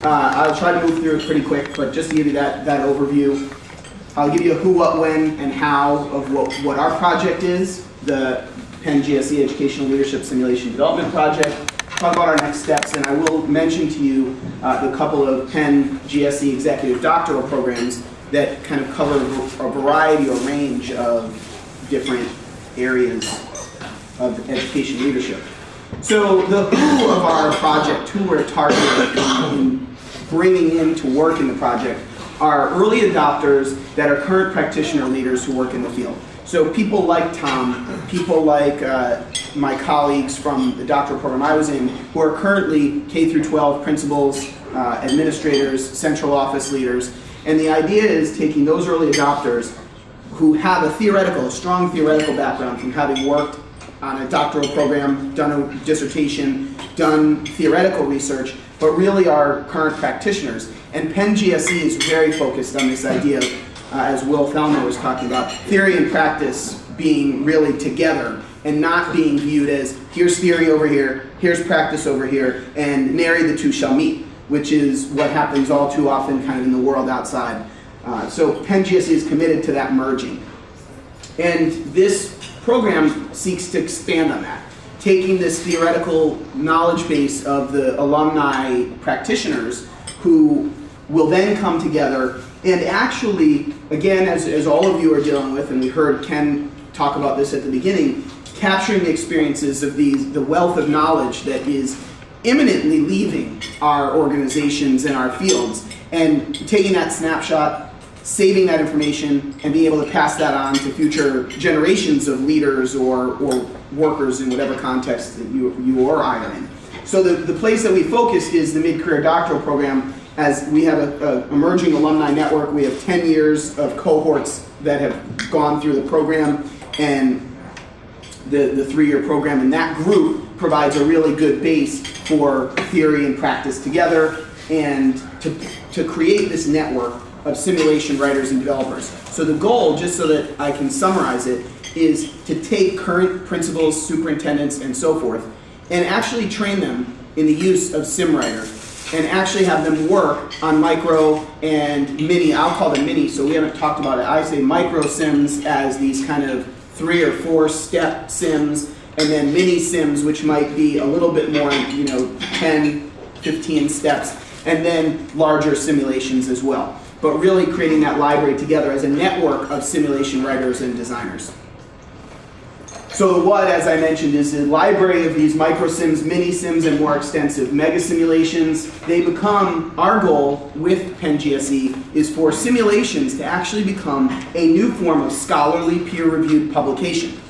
I'll try to move through it pretty quick, but just to give you that overview, I'll give you a who, what, when, and how of what our project is, the Penn GSE Educational Leadership Simulation Development Project, talk about our next steps, and I will mention to you the couple of Penn GSE Executive Doctoral programs that kind of cover a variety or range of different areas of education leadership. So the who of our project, who we're targeting in bringing in to work in the project, are early adopters that are current practitioner leaders who work in the field. So people like Tom, people like my colleagues from the doctoral program I was in, who are currently K through 12 principals, administrators, central office leaders. And the idea is taking those early adopters who have a strong theoretical background from having worked on a doctoral program, done a dissertation, done theoretical research, but really are current practitioners. And Penn GSE is very focused on this idea of, as Will Thelmer was talking about, theory and practice being really together and not being viewed as here's theory over here, here's practice over here, and nary the two shall meet, which is what happens all too often kind of in the world outside. So Penn GSE is committed to that merging. And this program seeks to expand on that, taking this theoretical knowledge base of the alumni practitioners who will then come together and actually, again, as all of you are dealing with, and we heard Ken talk about this at the beginning, capturing the experiences of the wealth of knowledge that is imminently leaving our organizations and our fields, and taking that snapshot, saving that information, and being able to pass that on to future generations of leaders or workers in whatever context that you or I are in. So the place that we focused is the mid-career doctoral program, as we have an emerging alumni network. We have 10 years of cohorts that have gone through the program, and the 3-year program, and that group provides a really good base for theory and practice together, and to create this network of simulation writers and developers. So the goal, just so that I can summarize it, is to take current principals, superintendents, and so forth, and actually train them in the use of SimWriter, and actually have them work on micro and mini. I'll call them mini, so we haven't talked about it. I say micro sims as these kind of 3 or 4 step sims, and then mini sims, which might be a little bit more, 10, 15 steps, and then larger simulations as well. But really creating that library together as a network of simulation writers and designers. So the what, as I mentioned, is a library of these micro sims, mini sims, and more extensive mega simulations. They become, our goal with Penn GSE is for simulations to actually become a new form of scholarly peer-reviewed publication.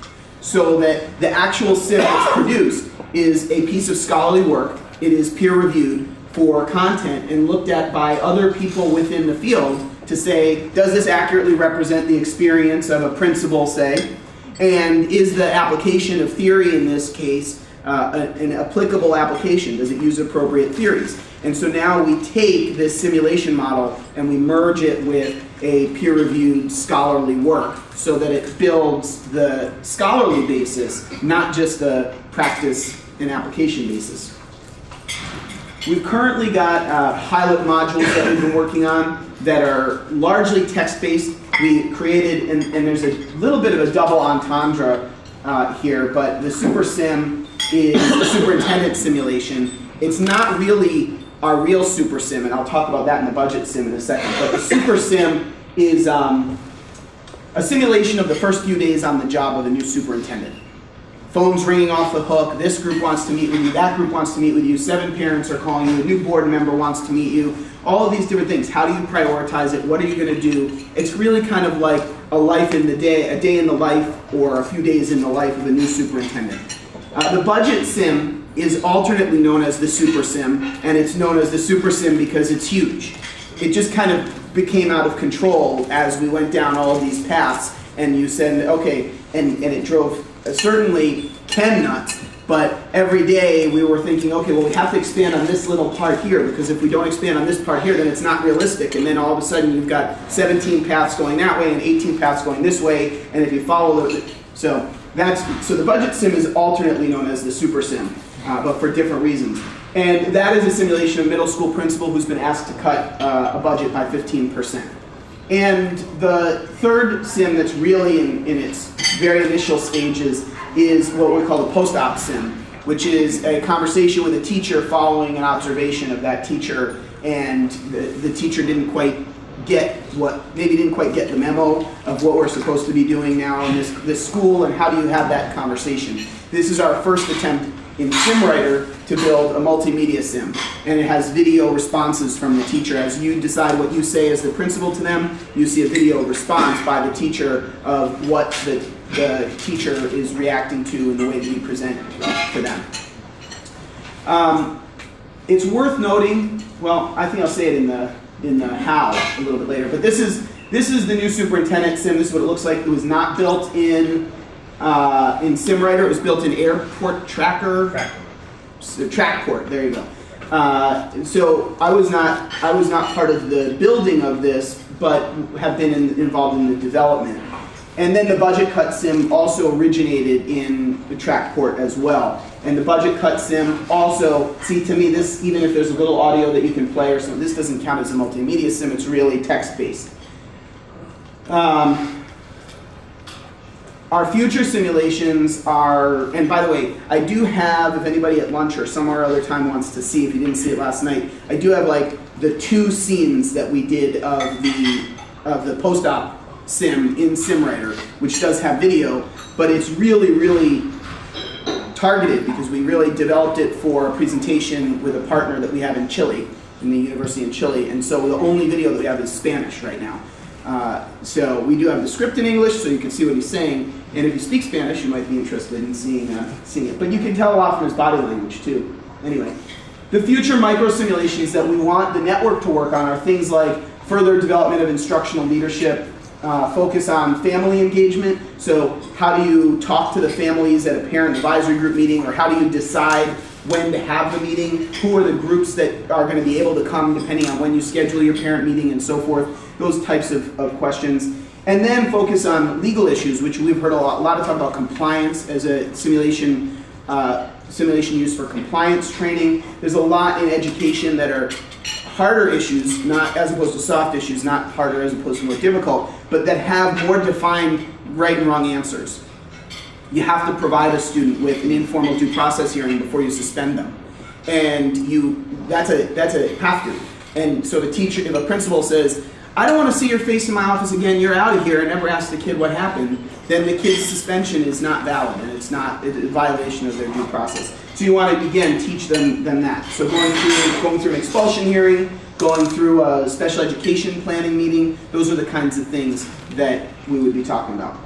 So that the actual sim that's produced is a piece of scholarly work. It is peer-reviewed for content and looked at by other people within the field to say, does this accurately represent the experience of a principal, say? And is the application of theory in this case an applicable application? Does it use appropriate theories? And so now we take this simulation model and we merge it with a peer-reviewed scholarly work so that it builds the scholarly basis, not just the practice and application basis. We've currently got pilot modules that we've been working on that are largely text-based. We created, and there's a little bit of a double entendre here, but the Super Sim is the superintendent simulation. It's not really our real Super Sim, and I'll talk about that in the budget sim in a second, but the Super Sim is a simulation of the first few days on the job of a new superintendent. Phone's ringing off the hook, this group wants to meet with you, that group wants to meet with you, 7 parents are calling you, a new board member wants to meet you, all of these different things. How do you prioritize it? What are you going to do? It's really kind of like a life in the day, a day in the life, or a few days in the life of a new superintendent. The budget sim is alternately known as the Super Sim, and it's known as the Super Sim because it's huge. It just kind of became out of control as we went down all of these paths, and you said, okay, and it drove certainly Ken nuts, but every day we were thinking, okay, well, we have to expand on this little part here, because if we don't expand on this part here, then it's not realistic, and then all of a sudden you've got 17 paths going that way and 18 paths going this way, and if you follow those, so the budget sim is alternately known as the Super Sim, but for different reasons. And that is a simulation of a middle school principal who's been asked to cut a budget by 15%. And the third sim that's really in its very initial stages is what we call the post-op sim, which is a conversation with a teacher following an observation of that teacher, and the teacher didn't quite get the memo of what we're supposed to be doing now in this school, and how do you have that conversation. This is our first attempt in SimWriter to build a multimedia sim, and it has video responses from the teacher. As you decide what you say as the principal to them, you see a video response by the teacher of what the teacher is reacting to in the way that you present to them. It's worth noting, well, I think I'll say it in the how a little bit later, but this is the new superintendent sim. This is what it looks like. It was not built in SimWriter. It was built in Airport Tracker. Trackport. There you go. So I was not part of the building of this, but have been involved in the development. And then the budget cut sim also originated in the Trackport as well. And the budget cut sim also, see, to me, this, even if there's a little audio that you can play or something, this doesn't count as a multimedia sim. It's really text-based. Our future simulations are, and by the way, I do have, if anybody at lunch or somewhere other time wants to see, if you didn't see it last night, I do have like the 2 scenes that we did of the post-op sim in SimWriter, which does have video, but it's really, really targeted because we really developed it for a presentation with a partner that we have in Chile, in the university in Chile, and so the only video that we have is Spanish right now. So we do have the script in English, so you can see what he's saying, and if you speak Spanish, you might be interested in seeing it. But you can tell a lot from his body language too. Anyway, the future micro simulations that we want the network to work on are things like further development of instructional leadership, focus on family engagement. So how do you talk to the families at a parent advisory group meeting, or how do you decide when to have the meeting? Who are the groups that are going to be able to come depending on when you schedule your parent meeting and so forth? Those types of questions. And then focus on legal issues, which we've heard a lot of talk about compliance as a simulation used for compliance training. There's a lot in education that are harder issues, not as opposed to soft issues, not harder as opposed to more difficult, but that have more defined right and wrong answers. You have to provide a student with an informal due process hearing before you suspend them. And that's a have to. And so the teacher, if a principal says, I don't want to see your face in my office again, you're out of here, and never ask the kid what happened, then the kid's suspension is not valid, and it's not a violation of their due process. So you want to, again, teach them that. So going through an expulsion hearing, going through a special education planning meeting, those are the kinds of things that we would be talking about.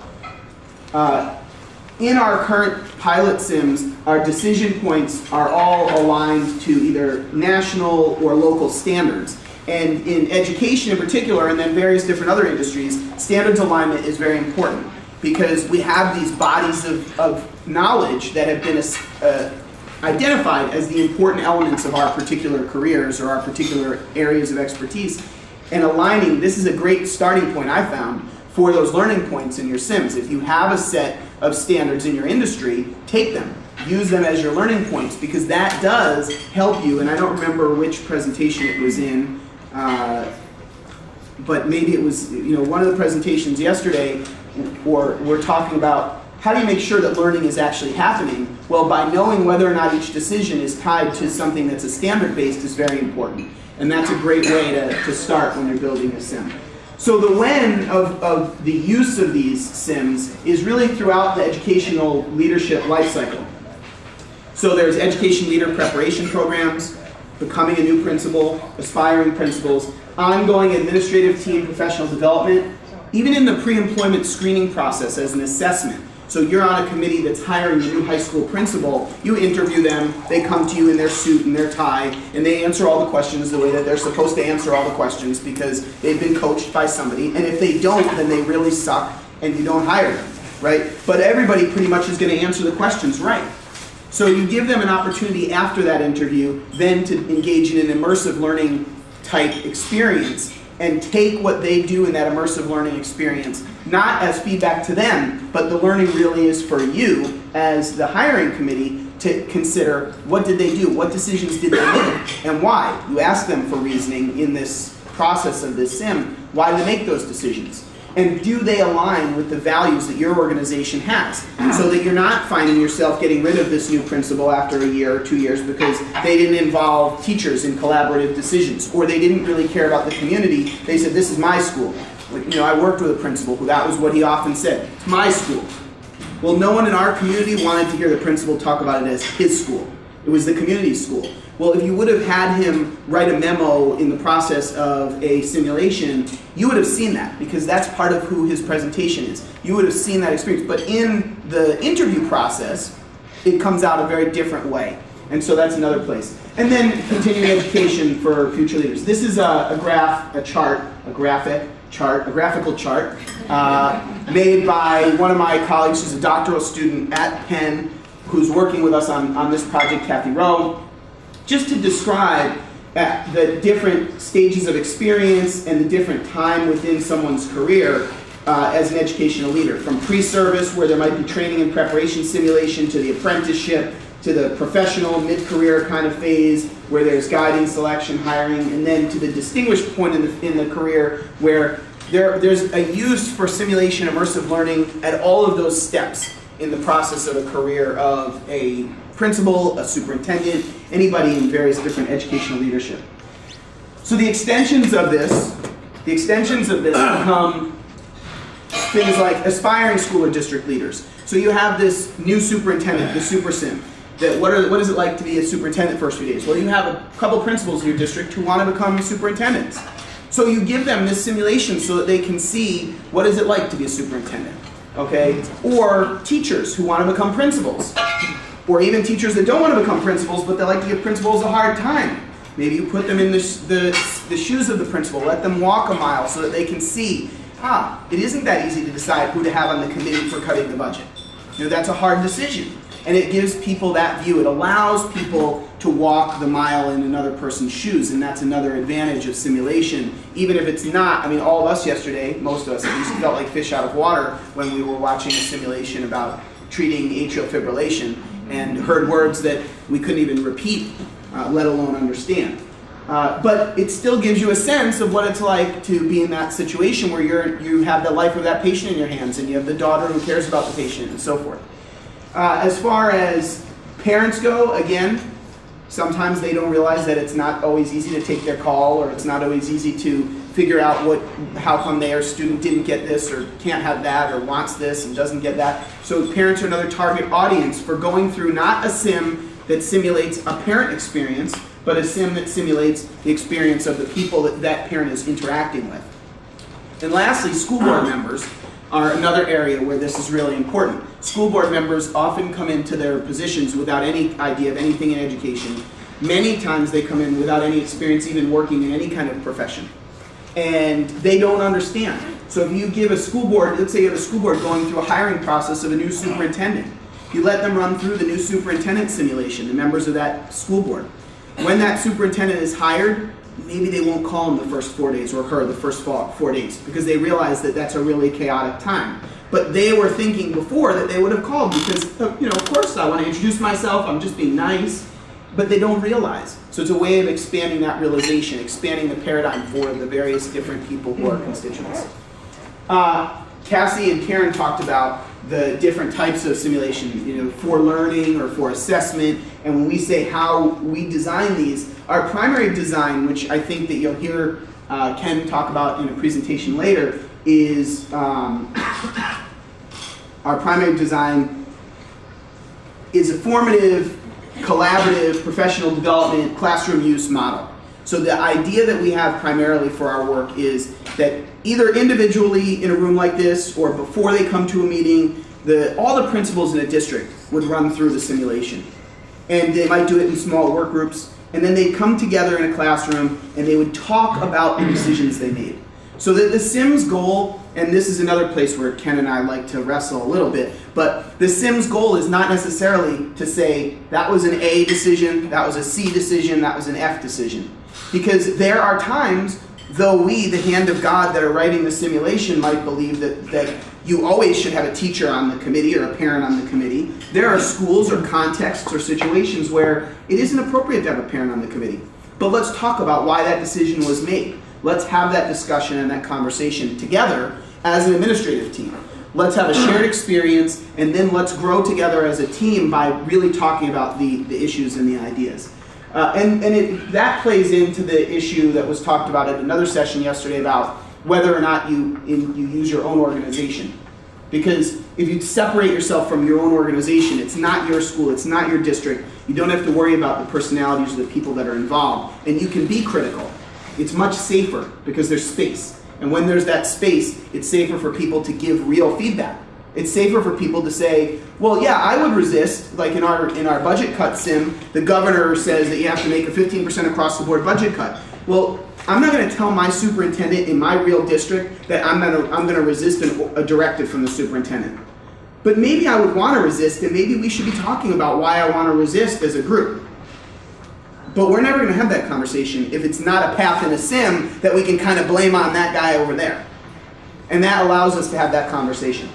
In our current pilot sims, our decision points are all aligned to either national or local standards. And in education in particular, and then various different other industries, standards alignment is very important because we have these bodies of knowledge that have been identified as the important elements of our particular careers or our particular areas of expertise. And aligning, this is a great starting point I found for those learning points in your sims. If you have a set of standards in your industry, take them. Use them as your learning points because that does help you. And I don't remember which presentation it was in, but maybe it was one of the presentations yesterday, or we're talking about how do you make sure that learning is actually happening? Well, by knowing whether or not each decision is tied to something that's a standard-based is very important. And that's a great way to start when you're building a sim. So the when of the use of these sims is really throughout the educational leadership life cycle. So there's education leader preparation programs, becoming a new principal, aspiring principals, ongoing administrative team professional development, even in the pre-employment screening process as an assessment. So you're on a committee that's hiring a new high school principal, you interview them, they come to you in their suit and their tie, and they answer all the questions the way that they're supposed to answer all the questions because they've been coached by somebody, and if they don't, then they really suck and you don't hire them, right? But everybody pretty much is going to answer the questions right. So you give them an opportunity after that interview then to engage in an immersive learning type experience and take what they do in that immersive learning experience, not as feedback to them, but the learning really is for you as the hiring committee to consider what did they do, what decisions did they make, and why. You ask them for reasoning in this process of this sim, why do they make those decisions? And do they align with the values that your organization has? So that you're not finding yourself getting rid of this new principal after a year or 2 years because they didn't involve teachers in collaborative decisions, or they didn't really care about the community. They said, this is my school. Like, I worked with a principal who that was what he often said, it's my school. Well, no one in our community wanted to hear the principal talk about it as his school. It was the community school. Well, if you would have had him write a memo in the process of a simulation, you would have seen that, because that's part of who his presentation is. You would have seen that experience. But in the interview process, it comes out a very different way. And so that's another place. And then continuing education for future leaders. This is a graphical chart made by one of my colleagues who's a doctoral student at Penn, who's working with us on this project, Kathy Rowe, just to describe the different stages of experience and the different time within someone's career as an educational leader, from pre-service, where there might be training and preparation simulation, to the apprenticeship, to the professional mid-career kind of phase, where there's guiding, selection, hiring, and then to the distinguished point in the career where there's a use for simulation immersive learning at all of those steps in the process of a career of a principal, a superintendent, anybody in various different educational leadership. So the extensions of this become things like aspiring school or district leaders. So you have this new superintendent, the super sim. What is it like to be a superintendent first few days? Well, you have a couple principals in your district who want to become superintendents. So you give them this simulation so that they can see what is it like to be a superintendent, okay? Or teachers who want to become principals. Or even teachers that don't want to become principals, but they like to give principals a hard time. Maybe you put them in the shoes of the principal, let them walk a mile so that they can see, it isn't that easy to decide who to have on the committee for cutting the budget. That's a hard decision. And it gives people that view. It allows people to walk the mile in another person's shoes, and that's another advantage of simulation. Even if it's not, all of us yesterday, most of us at least, felt like fish out of water when we were watching a simulation about treating atrial fibrillation and heard words that we couldn't even repeat, let alone understand. But it still gives you a sense of what it's like to be in that situation where you have the life of that patient in your hands, and you have the daughter who cares about the patient, and so forth. As far as parents go, again, sometimes they don't realize that it's not always easy to take their call, or it's not always easy to figure out how come their student didn't get this, or can't have that, or wants this and doesn't get that. So parents are another target audience for going through not a sim that simulates a parent experience, but a sim that simulates the experience of the people that parent is interacting with. And lastly, school board members are another area where this is really important. School board members often come into their positions without any idea of anything in education. Many times they come in without any experience even working in any kind of profession. And they don't understand. So if you give a school board, let's say you have a school board going through a hiring process of a new superintendent, you let them run through the new superintendent simulation, the members of that school board. When that superintendent is hired, maybe they won't call him the first 4 days, or her the first 4 days, because they realize that that's a really chaotic time. But they were thinking before that they would have called because, of course I want to introduce myself, I'm just being nice. But they don't realize. So it's a way of expanding that realization, expanding the paradigm for the various different people who are constituents. Cassie and Karen talked about the different types of simulation, for learning or for assessment. And when we say how we design these, our primary design, which I think that you'll hear Ken talk about in a presentation later, is our primary design is a formative, collaborative, professional development, classroom use model. So the idea that we have primarily for our work is that either individually in a room like this, or before they come to a meeting, all the principals in a district would run through the simulation. And they might do it in small work groups, and then they'd come together in a classroom and they would talk about the decisions they made. So that the Sim's goal, and this is another place where Ken and I like to wrestle a little bit, but the Sim's goal is not necessarily to say that was an A decision, that was a C decision, that was an F decision. Because there are times, though we, the hand of God that are writing the simulation, might believe that you always should have a teacher on the committee or a parent on the committee. There are schools or contexts or situations where it isn't appropriate to have a parent on the committee. But let's talk about why that decision was made. Let's have that discussion and that conversation together as an administrative team. Let's have a shared experience, and then let's grow together as a team by really talking about the issues and the ideas. That plays into the issue that was talked about at another session yesterday about whether or not you use your own organization. Because if you separate yourself from your own organization, it's not your school, it's not your district, you don't have to worry about the personalities of the people that are involved, and you can be critical. It's much safer because there's space. And when there's that space, it's safer for people to give real feedback. It's safer for people to say, well, yeah, I would resist, like in our budget cut sim, the governor says that you have to make a 15% across the board budget cut. Well, I'm not going to tell my superintendent in my real district that I'm going to resist a directive from the superintendent. But maybe I would want to resist, and maybe we should be talking about why I want to resist as a group. But we're never going to have that conversation if it's not a path in a sim that we can kind of blame on that guy over there. And that allows us to have that conversation.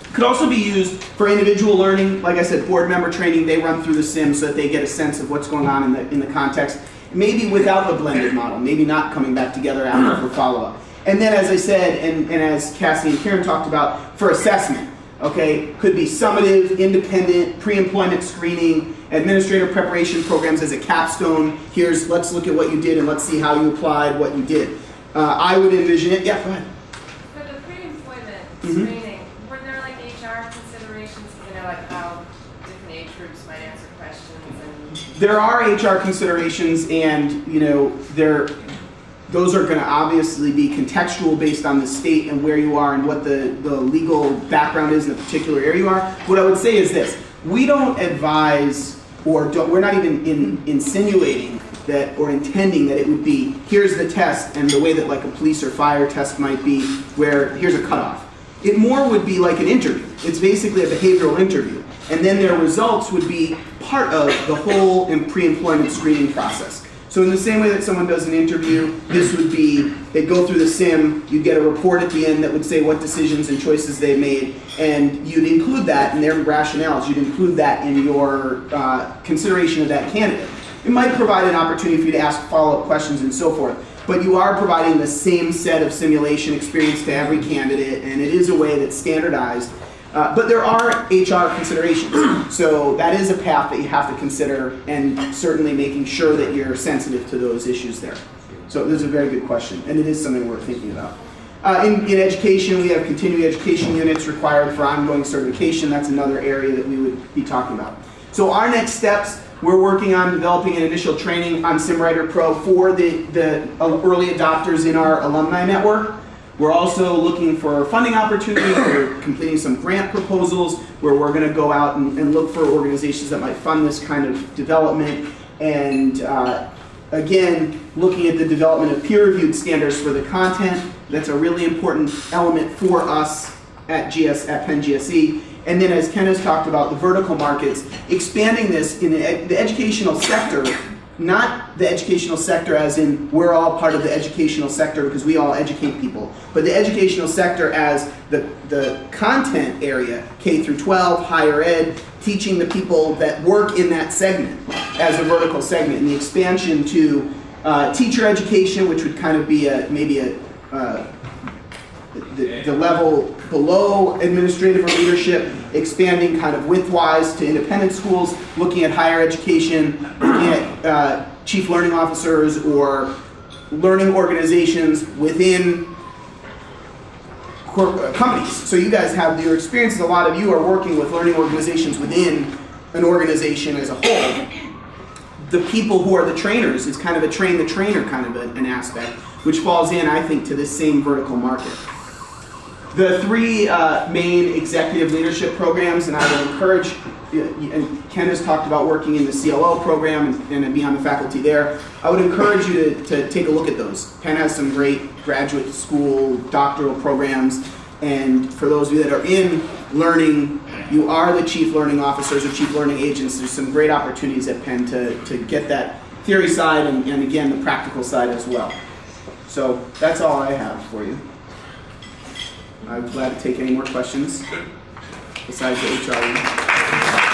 It could also be used for individual learning. Like I said, board member training, they run through the sim so that they get a sense of what's going on in the context. Maybe without the blended model, maybe not coming back together after for follow-up. And then as I said, and as Cassie and Karen talked about, for assessment. Okay, could be summative, independent, pre-employment screening, administrative preparation programs as a capstone. Let's look at what you did and let's see how you applied what you did. I would envision it, yeah, go ahead. For the pre-employment screening, were there like HR considerations, like how different age groups might answer questions? And there are HR considerations, and those are going to obviously be contextual based on the state and where you are and what the legal background is in the particular area you are. What I would say is this: we don't advise, we're not even insinuating that or intending that it would be, here's the test, and the way that like a police or fire test might be, where here's a cutoff. It more would be like an interview. It's basically a behavioral interview. And then their results would be part of the whole pre-employment screening process. So in the same way that someone does an interview, this would be, they go through the sim, you get a report at the end that would say what decisions and choices they made, and you'd include that in their rationales, you'd include that in your consideration of that candidate. It might provide an opportunity for you to ask follow-up questions and so forth, but you are providing the same set of simulation experience to every candidate, and it is a way that's standardized. But there are HR considerations, so that is a path that you have to consider, and certainly making sure that you're sensitive to those issues there. So this is a very good question, and it is something we're thinking about. In education, we have continuing education units required for ongoing certification. That's another area that we would be talking about. So our next steps, we're working on developing an initial training on SimWriter Pro for the early adopters in our alumni network. We're also looking for funding opportunities. We're completing some grant proposals where we're going to go out and look for organizations that might fund this kind of development. And again, looking at the development of peer-reviewed standards for the content. That's a really important element for us at Penn GSE. And then as Ken has talked about, the vertical markets, expanding this in the educational sector. Not the educational sector as in we're all part of the educational sector because we all educate people, but the educational sector as the content area, K through 12, higher ed, teaching the people that work in that segment as a vertical segment, and the expansion to teacher education, which would kind of be the level below administrative or leadership, expanding kind of widthwise to independent schools, looking at higher education, looking at chief learning officers or learning organizations within companies. So you guys have your experiences, a lot of you are working with learning organizations within an organization as a whole. The people who are the trainers, it's kind of a train the trainer kind of an aspect, which falls in, I think, to this same vertical market. The three main executive leadership programs, and I would encourage, and Ken has talked about working in the CLO program and be on the faculty there. I would encourage you to take a look at those. Penn has some great graduate school doctoral programs, and for those of you that are in learning, you are the chief learning officers or chief learning agents. There's some great opportunities at Penn to get that theory side and again the practical side as well. So that's all I have for you. I'm glad to take any more questions besides the HR one.